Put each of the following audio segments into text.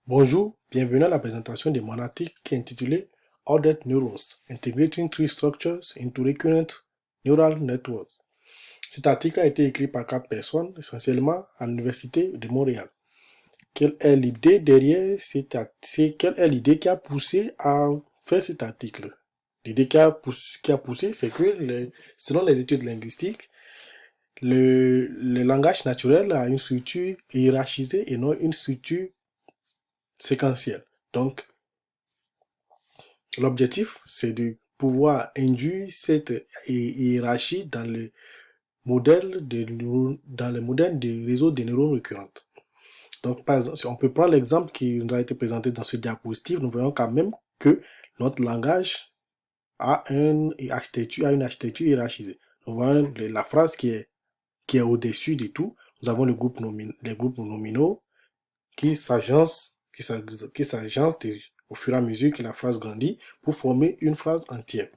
Bonjour, bienvenue à la présentation de mon article qui est intitulé Ordered Neurons, Integrating Tree Structures into Recurrent Neural Networks. Cet article a été écrit par 4 personnes, essentiellement à l'Université de Montréal. Quelle est l'idée derrière quelle est l'idée qui a poussé à faire cet article? L'idée qui a poussé, c'est que selon les études linguistiques, le langage naturel a une structure hiérarchisée et non une structure séquentielle. Donc, l'objectif, c'est de pouvoir induire cette hiérarchie dans le modèle dans le modèle des réseaux de neurones récurrentes. Donc, par exemple, si on peut prendre l'exemple qui nous a été présenté dans ce diapositive, nous voyons quand même que notre langage a une architecture hiérarchisée. Nous voyons la phrase qui est au-dessus de tout. Nous avons les groupes nominaux qui s'agencent au fur et à mesure que la phrase grandit pour former une phrase entière.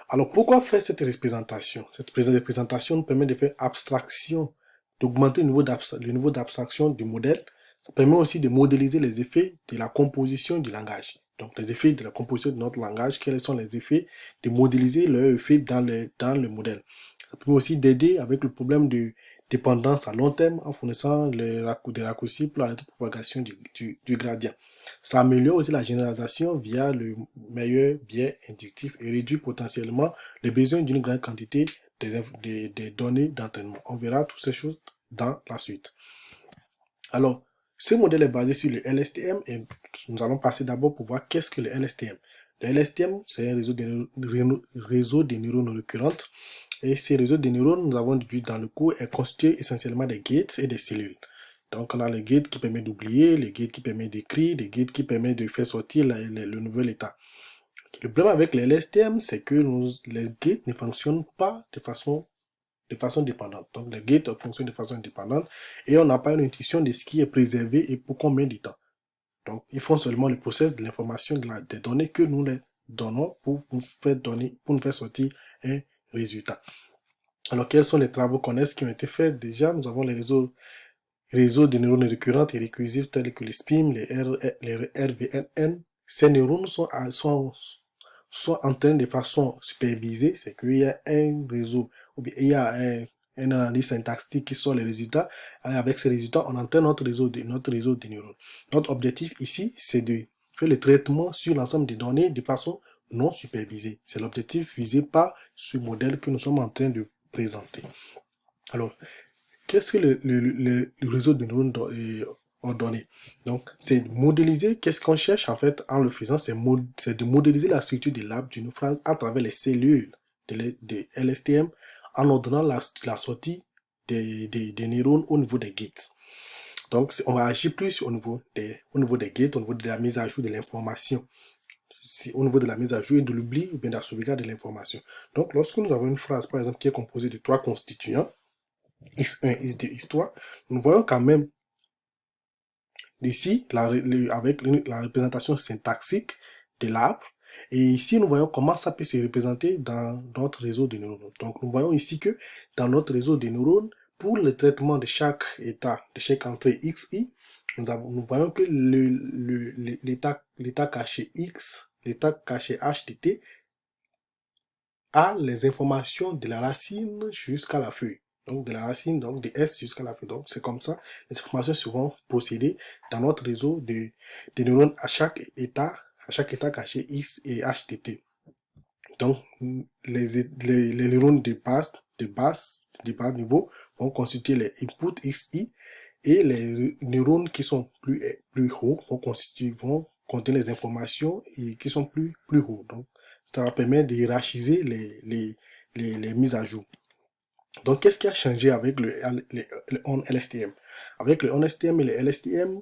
Alors, pourquoi faire cette représentation? Cette représentation nous permet de faire abstraction, d'augmenter le niveau d'abstraction du modèle. Ça permet aussi de modéliser les effets de la composition du langage. Donc, les effets de la composition de notre langage, quels sont les effets, de modéliser leurs effets dans le modèle. Ça permet aussi d'aider avec le problème de dépendance à long terme en fournissant des raccourcis pour la propagation du gradient. Ça améliore aussi la généralisation via le meilleur biais inductif et réduit potentiellement le besoin d'une grande quantité des données d'entraînement. On verra toutes ces choses dans la suite. Alors, ce modèle est basé sur le LSTM et nous allons passer d'abord pour voir qu'est-ce que le LSTM. Le LSTM, c'est un réseau de neurones récurrentes. Et ces réseaux de neurones, nous avons vu dans le cours, est constitué essentiellement des gates et des cellules. Donc, on a le gate qui permet d'oublier, le gate qui permet d'écrire, le gate qui permet de faire sortir le nouvel état. Le problème avec les LSTM, c'est que les gates ne fonctionnent pas de façon dépendante. Donc, les gates fonctionnent de façon indépendante et on n'a pas une intuition de ce qui est préservé et pour combien de temps. Donc, ils font seulement le process de l'information des données que nous les donnons pour nous faire sortir un résultat. Alors, quels sont les travaux connexes qui ont été faits? Déjà, nous avons les réseaux de neurones récurrentes et récursives tels que les SPIM, les RVNN. Ces neurones sont entraînés de façon supervisée, c'est qu'il y a un réseau, ou bien il y a un analyse syntaxique qui sort les résultats. Et avec ces résultats, on entraîne notre réseau de neurones. Notre objectif ici, c'est de faire le traitement sur l'ensemble des données de façon non supervisée. C'est l'objectif visé par ce modèle que nous sommes en train de présenter. Alors, qu'est-ce que le réseau de neurones ordonné? Donc, c'est modéliser, qu'est-ce qu'on cherche en fait en le faisant, c'est de modéliser la structure de l'arbre d'une phrase à travers les cellules de LSTM en ordonnant la sortie des neurones au niveau des gates. Donc, on va agir plus au niveau des gates, au niveau de la mise à jour de l'information. Au niveau de la mise à jour et de l'oubli ou bien de la sauvegarde de l'information. Donc, lorsque nous avons une phrase, par exemple, qui est composée de 3 constituants, X1, X2, X3, nous voyons quand même ici avec la représentation syntaxique de l'arbre. Et ici, nous voyons comment ça peut se représenter dans notre réseau de neurones. Donc, nous voyons ici que dans notre réseau de neurones, pour le traitement de chaque état, de chaque entrée XI, nous voyons que l'état caché X, l'état caché HTT, a les informations de la racine jusqu'à la feuille. Donc, de la racine, donc de S jusqu'à la feuille. Donc, c'est comme ça. Les informations seront procédées dans notre réseau de neurones à chaque état caché X et HTT. Donc, les neurones de bas niveau vont constituer les inputs XI et les neurones qui sont plus hauts vont contenir les informations et qui sont plus hauts. Donc, ça va permettre de hiérarchiser les mises à jour. Donc, qu'est-ce qui a changé avec le ON-LSTM? Avec le ON-LSTM et le LSTM,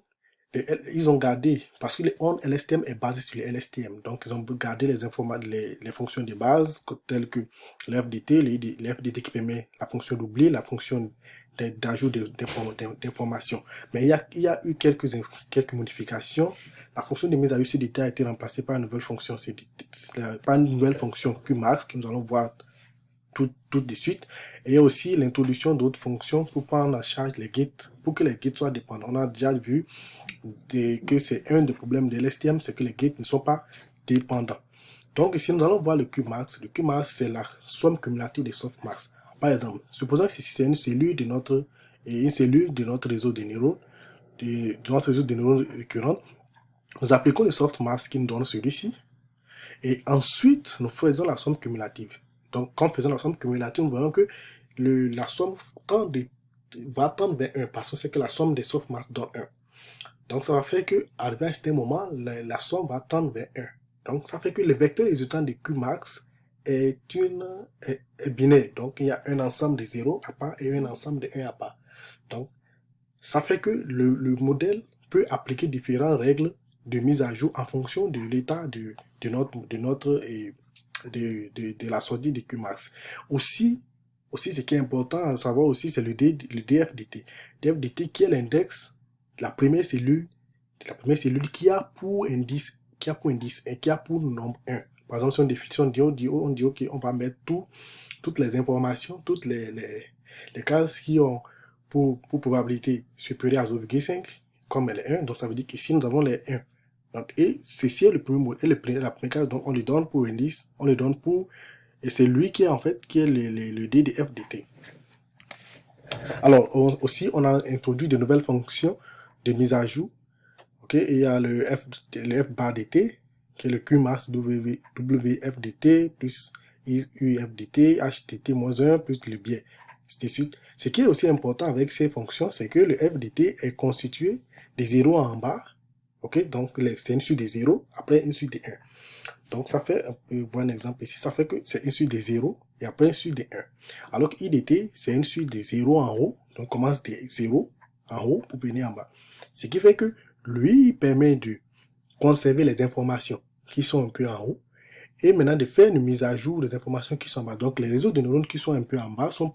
ils ont gardé, parce que le ON-LSTM est basé sur le LSTM, donc ils ont gardé les fonctions de base, telles que l'FDT, l'FDT qui permet la fonction d'oubli, la fonction d'ajout d'informations. Mais il y a eu quelques modifications. La fonction de mise à jour CDT a été remplacée par une nouvelle fonction CDT, par une nouvelle fonction QMax que nous allons voir tout de suite. Et il y a aussi l'introduction d'autres fonctions pour prendre en charge les gates, pour que les gates soient dépendants. On a déjà vu que c'est un des problèmes de l'STM, c'est que les gates ne sont pas dépendants. Donc ici, nous allons voir le Qmax. Le Qmax, c'est la somme cumulative des softmax. Par exemple, supposons que c'est une cellule de notre réseau de neurones, de notre réseau de neurones récurrents. Nous appliquons le softmax qui nous donne celui-ci. Et ensuite, nous faisons la somme cumulative. Donc, quand nous faisons la somme cumulative, nous voyons que la somme va tendre vers 1 parce que c'est que la somme des softmax donne 1. Donc, ça va faire que, arrivé à un certain moment, la somme va tendre vers 1. Donc, ça fait que le vecteur résultant de Qmax est binaire. Donc, il y a un ensemble de 0 à part et un ensemble de 1 à part. Donc, ça fait que le modèle peut appliquer différentes règles de mise à jour en fonction de l'état de la sortie de Qmax. Aussi, ce qui est important à savoir aussi, c'est le DFDT. DFDT qui est l'index, la première cellule qui a pour indice 1, qui a pour nombre 1. Par exemple, si on dit ok, on va mettre toutes les informations, toutes les cases qui ont pour probabilité supérieure à 0,5, comme elle est 1, donc ça veut dire qu'ici nous avons les 1. Donc, et ceci est le premier mot, et la première case, donc on lui donne pour indice, on lui donne pour, et c'est lui qui est en fait, qui est le DDFDT. Alors, aussi, on a introduit de nouvelles fonctions de mise à jour. Ok, et il y a le F bar dt, qui est le Qmax WFDT plus UFDT, HTT-1 plus le biais. Ce qui est aussi important avec ces fonctions, c'est que le FDT est constitué des zéros en bas. Ok, donc c'est une suite des zéros, après une suite des 1. Donc ça fait, on peut voir un exemple ici, ça fait que c'est une suite des 0 et après une suite des 1. Alors que IDT, c'est une suite des 0 en haut, donc on commence des 0 en haut pour venir en bas. Ce qui fait que lui, il permet de conserver les informations qui sont un peu en haut et maintenant de faire une mise à jour des informations qui sont en bas. Donc les réseaux de neurones qui sont un peu en bas sont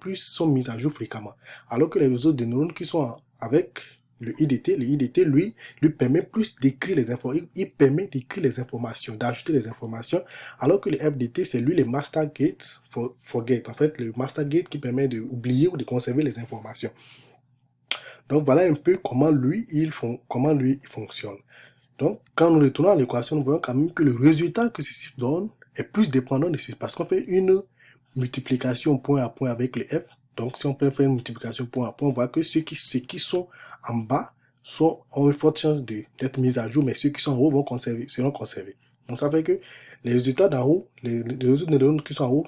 mis à jour fréquemment. Alors que les réseaux de neurones qui sont avec le IDT, lui permet plus d'écrire les informations. Il permet d'écrire les informations, d'ajouter les informations. Alors que le FDT, c'est lui le master gate forget. En fait, le master gate qui permet d'oublier ou de conserver les informations. Donc voilà un peu comment lui, il fonctionne. Donc, quand nous retournons à l'équation, nous voyons quand même que le résultat que ceci donne est plus dépendant de ceci. Parce qu'on fait une multiplication point à point avec le F. Donc, si on peut faire une multiplication point à point, on voit que ceux qui sont en bas ont une forte chance d'être mis à jour, mais ceux qui sont en haut seront conservés. Donc, ça fait que les résultats d'en haut, les résultats de neurones qui sont en haut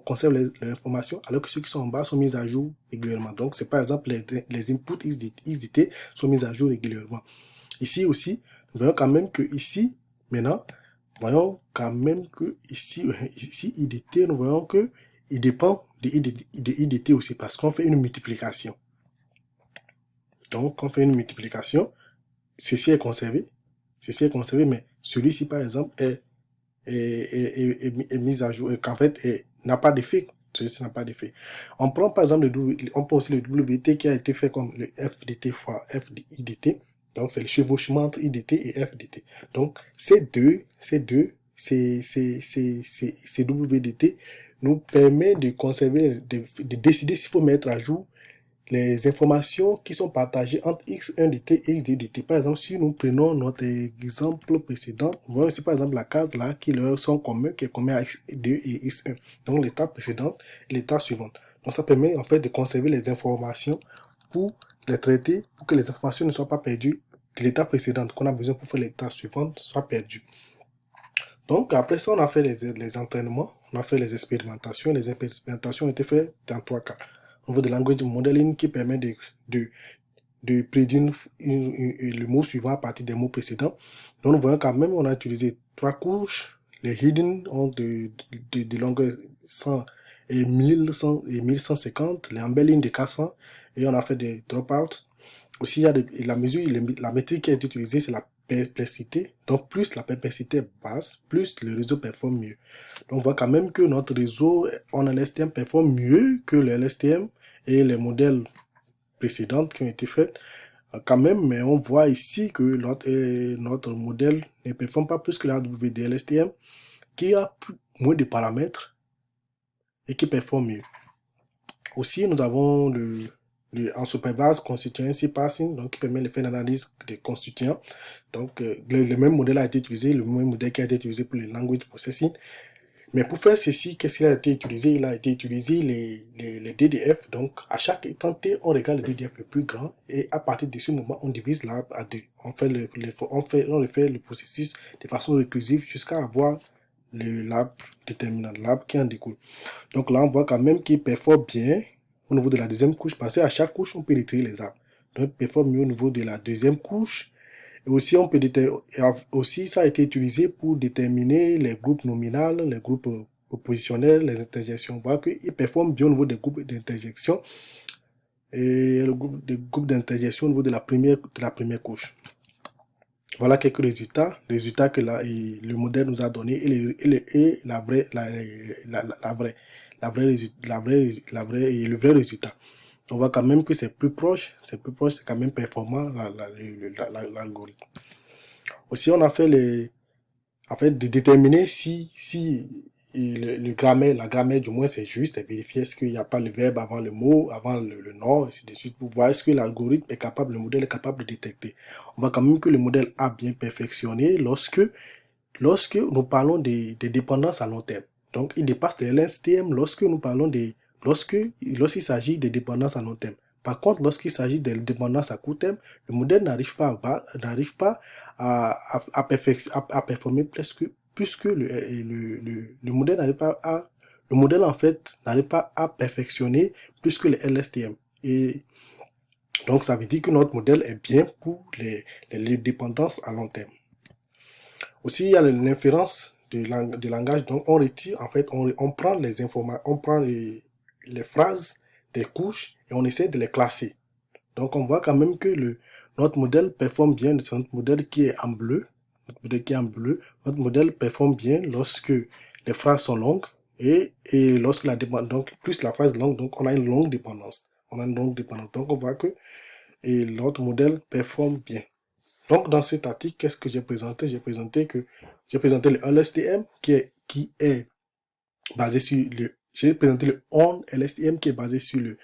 conservent les informations, alors que ceux qui sont en bas sont mis à jour régulièrement. Donc, c'est par exemple les inputs XDT sont mis à jour régulièrement. Ici aussi, nous voyons quand même que ici, maintenant, ici, IDT, nous voyons que il dépend de IDT aussi parce qu'on fait une multiplication. Donc, on fait une multiplication, ceci est conservé, mais celui-ci, par exemple, est mis à jour, qu'en fait, n'a pas d'effet. Celui-ci n'a pas d'effet. On prend par exemple on prend aussi le WT qui a été fait comme le FDT fois FIDT. Donc, c'est le chevauchement entre IDT et FDT. Donc, ces WDT nous permet de conserver, de décider s'il faut mettre à jour les informations qui sont partagées entre X1DT et X2DT. Par exemple, si nous prenons notre exemple précédent, nous voyons ici par exemple la case là qui leur sont communs, qui est commun à X2 et X1. Donc, l'étape précédente et l'étape suivante. Donc, ça permet en fait de conserver les informations pour les traiter, pour que les informations ne soient pas perdues de l'étape précédente qu'on a besoin pour faire l'étape suivante soit perdue. Donc, après ça, on a fait les entraînements, on a fait les expérimentations. Les expérimentations ont été faites dans 3 cas. Au niveau de language modeling qui permet de prédire le mot suivant à partir des mots précédents. Donc, nous voyons quand même, on a utilisé 3 couches. Les hidden ont de longueur 100 et 1100 et 1150. Les embelling de 400. Et on a fait des dropouts. Aussi, il y a la mesure, la métrique qui a été utilisée, c'est la perplexité. Donc, plus la perplexité est basse, plus le réseau performe mieux. Donc, on voit quand même que notre réseau en LSTM performe mieux que le LSTM et les modèles précédents qui ont été faits. Quand même, mais on voit ici que notre modèle ne performe pas plus que la WD-LSTM qui a moins de paramètres et qui performe mieux. Aussi, nous avons en superbase constituent C-passing, donc qui permet de faire l'analyse des constituants. Donc, le même modèle a été utilisé, le même modèle qui a été utilisé pour le language processing. Mais pour faire ceci, qu'est-ce qu'il a été utilisé? Il a été utilisé les DDF. Donc, à chaque temps T, on regarde le DDF le plus grand et à partir de ce moment, on divise l'arbre à deux. On fait le processus de façon récursive jusqu'à avoir l'arbre déterminant, l'arbre qui en découle. Donc là, on voit quand même qu'il performe bien au niveau de la deuxième couche parce qu'à chaque couche, on peut retirer les arbres. Donc, il performe mieux au niveau de la deuxième couche. Et aussi, aussi, ça a été utilisé pour déterminer les groupes nominaux, les groupes propositionnels, les interjections. On voit qu'il performe bien au niveau des groupes d'interjection et des groupes d'interjection au niveau de la première couche. Voilà quelques résultats que le modèle nous a donné et le vrai résultat. On voit quand même que c'est plus proche, c'est quand même performant l'algorithme. Aussi, on a fait de déterminer si la grammaire du moins c'est juste et vérifier est-ce qu'il n'y a pas le verbe avant le mot, avant le nom, et ainsi de suite, pour voir est-ce que l'algorithme est capable, le modèle est capable de détecter. On voit quand même que le modèle a bien perfectionné lorsque nous parlons des dépendances à long terme. Donc, il dépasse les LSTM lorsque nous parlons lorsqu'il s'agit des dépendances à long terme. Par contre, lorsqu'il s'agit des dépendances à court terme, le modèle n'arrive pas à performer puisque le modèle en fait n'arrive pas à perfectionner plus que les LSTM. Et donc, ça veut dire que notre modèle est bien pour les dépendances à long terme. Aussi, il y a l'inférence de langage. Donc, on retire, en fait, on prend les informations, on prend les phrases des couches et on essaie de les classer. Donc, on voit quand même que notre modèle performe bien. C'est notre modèle qui est en bleu. Notre modèle performe bien lorsque les phrases sont longues et lorsque donc, plus la phrase est longue, donc on a une longue dépendance. Donc, on voit que notre modèle performe bien. Donc, dans cet article, qu'est-ce que j'ai présenté? J'ai présenté le LSTM qui est basé sur j'ai présenté le ON LSTM qui est basé sur le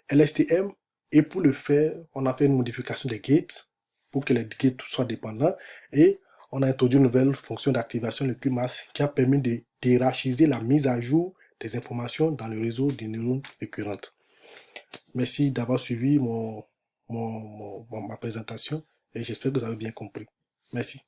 LSTM. Et pour le faire, on a fait une modification des gates pour que les gates soient dépendants. Et on a introduit une nouvelle fonction d'activation, le QMAS, qui a permis de hiérarchiser la mise à jour des informations dans le réseau des neurones récurrentes. Merci d'avoir suivi ma présentation et j'espère que vous avez bien compris. Merci.